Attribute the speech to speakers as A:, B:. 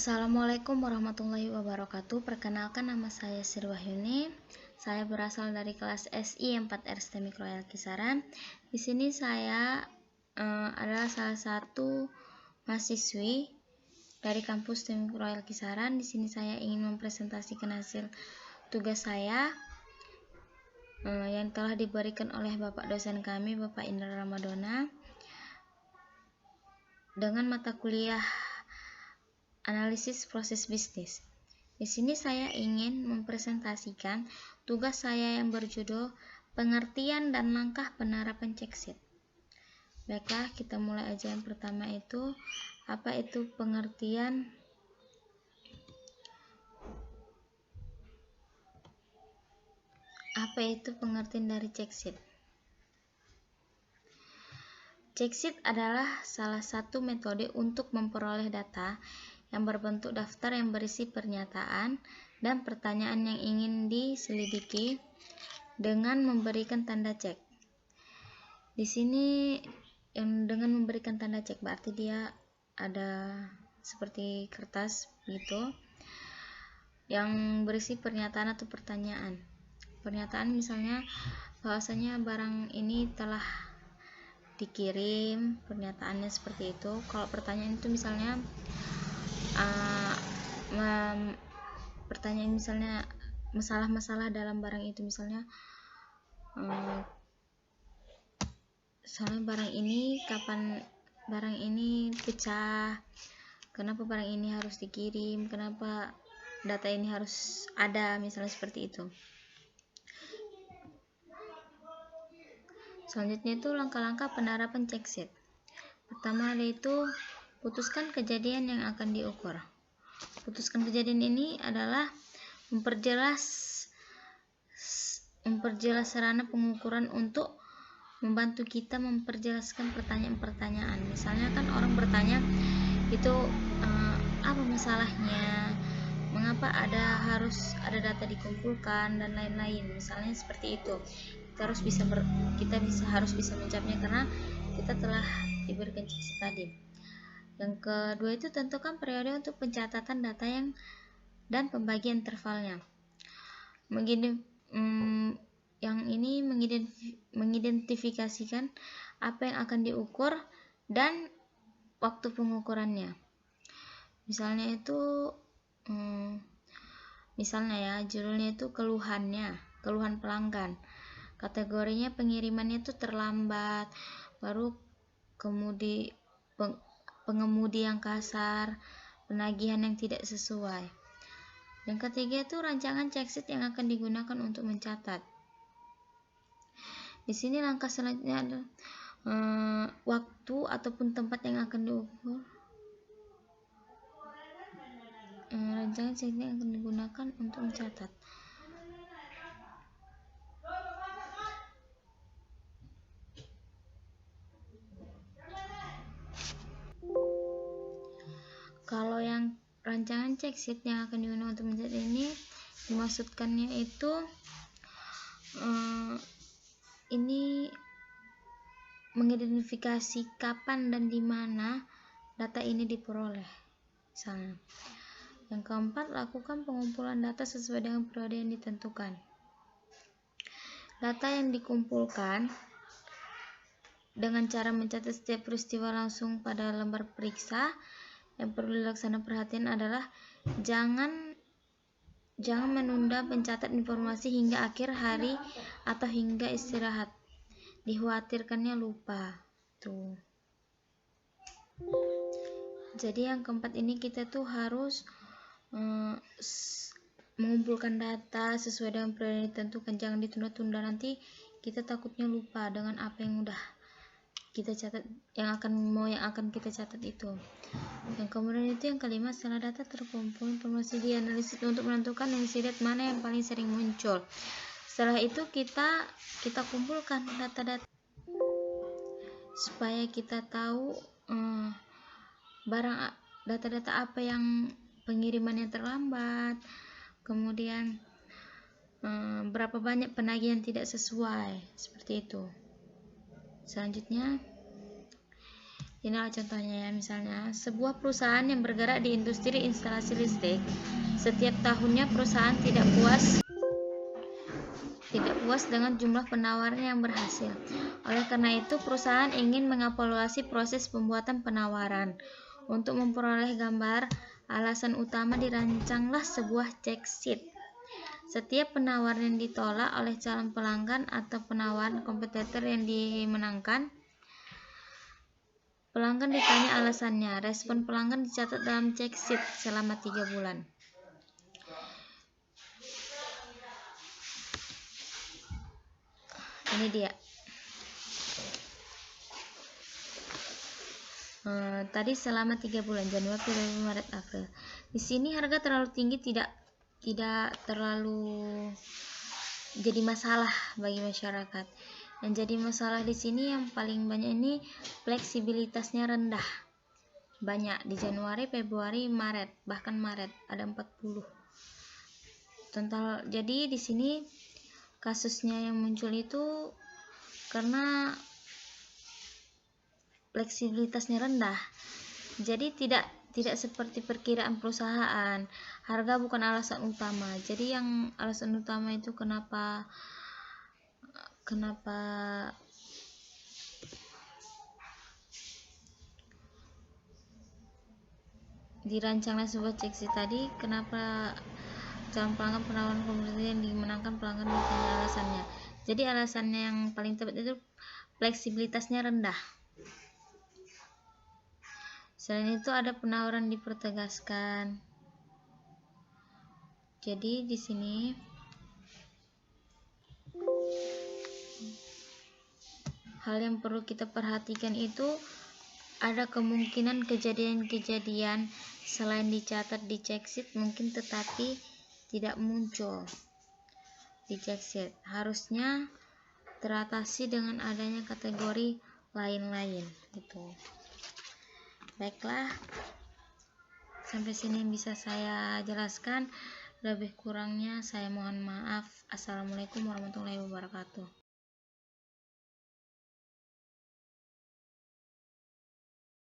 A: Assalamualaikum warahmatullahi wabarakatuh. Perkenalkan, nama saya Sri Wahyuni. Saya berasal dari kelas SI 4R STEM Mikroel Kisaran. Di sini saya adalah salah satu mahasiswi dari kampus STEM Mikroel Kisaran. Di sini saya ingin mempresentasikan hasil tugas saya yang telah diberikan oleh Bapak dosen kami, Bapak Indra Ramadona, dengan mata kuliah analisis proses bisnis. Di sini saya ingin mempresentasikan tugas saya yang berjudul pengertian dan langkah penerapan CheckSheet. Baiklah, kita mulai aja. Yang pertama itu, apa itu pengertian? Apa itu pengertian dari CheckSheet? CheckSheet adalah salah satu metode untuk memperoleh data yang berbentuk daftar yang berisi pernyataan dan pertanyaan yang ingin diselidiki dengan memberikan tanda cek. Di sini yang dengan memberikan tanda cek berarti dia ada seperti kertas gitu yang berisi pernyataan atau pertanyaan. Pernyataan misalnya bahwasanya barang ini telah dikirim, pernyataannya seperti itu. Kalau pertanyaan itu misalnya pertanyaan misalnya masalah-masalah dalam barang itu, misalnya soalnya barang ini kapan barang ini pecah, kenapa barang ini harus dikirim, kenapa data ini harus ada, misalnya seperti itu. Selanjutnya itu langkah-langkah penerapan CheckSheet. Pertama yaitu putuskan kejadian yang akan diukur. Putuskan kejadian ini adalah memperjelas sarana pengukuran untuk membantu kita memperjelaskan pertanyaan-pertanyaan. Misalnya kan orang bertanya itu apa masalahnya, mengapa harus ada data dikumpulkan dan lain-lain. Misalnya seperti itu. Kita harus bisa menjawabnya karena kita telah diberikan CheckSheet tadi. Yang kedua itu tentukan periode untuk pencatatan data dan pembagian intervalnya. Yang ini mengidentifikasikan apa yang akan diukur dan waktu pengukurannya. Misalnya itu judulnya itu keluhan pelanggan. Kategorinya pengirimannya itu terlambat, baru pengemudi yang kasar, penagihan yang tidak sesuai. Yang ketiga itu rancangan CheckSheet yang akan digunakan untuk mencatat. Di sini langkah selanjutnya adalah waktu ataupun tempat yang akan diukur. Rancangan CheckSheet yang akan digunakan untuk mencatat. Kalau yang rancangan CheckSheet yang akan digunakan untuk mencatat ini, dimaksudkannya itu ini mengidentifikasi kapan dan di mana data ini diperoleh. Misalnya. Yang keempat, lakukan pengumpulan data sesuai dengan periode yang ditentukan. Data yang dikumpulkan dengan cara mencatat setiap peristiwa langsung pada lembar periksa. Yang perlu dilaksanakan perhatian adalah jangan menunda pencatat informasi hingga akhir hari atau hingga istirahat. Dikhawatirkannya lupa. Tuh. Jadi yang keempat ini kita tuh harus mengumpulkan data sesuai dengan periode yang ditentukan. Jangan ditunda-tunda, nanti kita takutnya lupa dengan apa yang udah kita catat, yang akan kita catat itu. Yang kemudian itu yang kelima, setelah data terkumpul, informasi dianalisis untuk menentukan insidet mana yang paling sering muncul. Setelah itu kita kumpulkan data-data supaya kita tahu data-data apa yang pengirimannya terlambat, kemudian berapa banyak penagihan tidak sesuai, seperti itu. Selanjutnya Inilah contohnya ya, misalnya sebuah perusahaan yang bergerak di industri instalasi listrik, setiap tahunnya perusahaan tidak puas dengan jumlah penawaran yang berhasil. Oleh karena itu, perusahaan ingin mengevaluasi proses pembuatan penawaran. Untuk memperoleh gambar alasan utama, dirancanglah sebuah check sheet. Setiap penawaran yang ditolak oleh calon pelanggan atau penawaran kompetitor yang dimenangkan, pelanggan ditanya alasannya. Respon pelanggan dicatat dalam check sheet selama 3 bulan. Ini dia. Tadi selama 3 bulan, Januari, Februari, Maret, April. Di sini harga terlalu tinggi tidak terlalu jadi masalah bagi masyarakat. Yang jadi masalah di sini yang paling banyak ini fleksibilitasnya rendah. Banyak di Januari, Februari, Maret, bahkan Maret ada 40. Total. Jadi di sini kasusnya yang muncul itu karena fleksibilitasnya rendah. Jadi tidak seperti perkiraan perusahaan. Harga bukan alasan utama. Jadi yang alasan utama itu kenapa dirancangnya sebuah check sheet tadi, kenapa calon pelanggan penawaran komoditi yang dimenangkan pelanggan ditanya alasannya. Jadi alasannya yang paling tepat itu fleksibilitasnya rendah. Selain itu ada penawaran dipertegaskan. Jadi di sini hal yang perlu kita perhatikan itu ada kemungkinan kejadian-kejadian selain dicatat di check sheet mungkin tetapi tidak muncul di check sheet. Harusnya teratasi dengan adanya kategori lain-lain gitu. Baiklah, sampai sini bisa saya jelaskan. Lebih kurangnya saya mohon maaf. Assalamualaikum warahmatullahi wabarakatuh.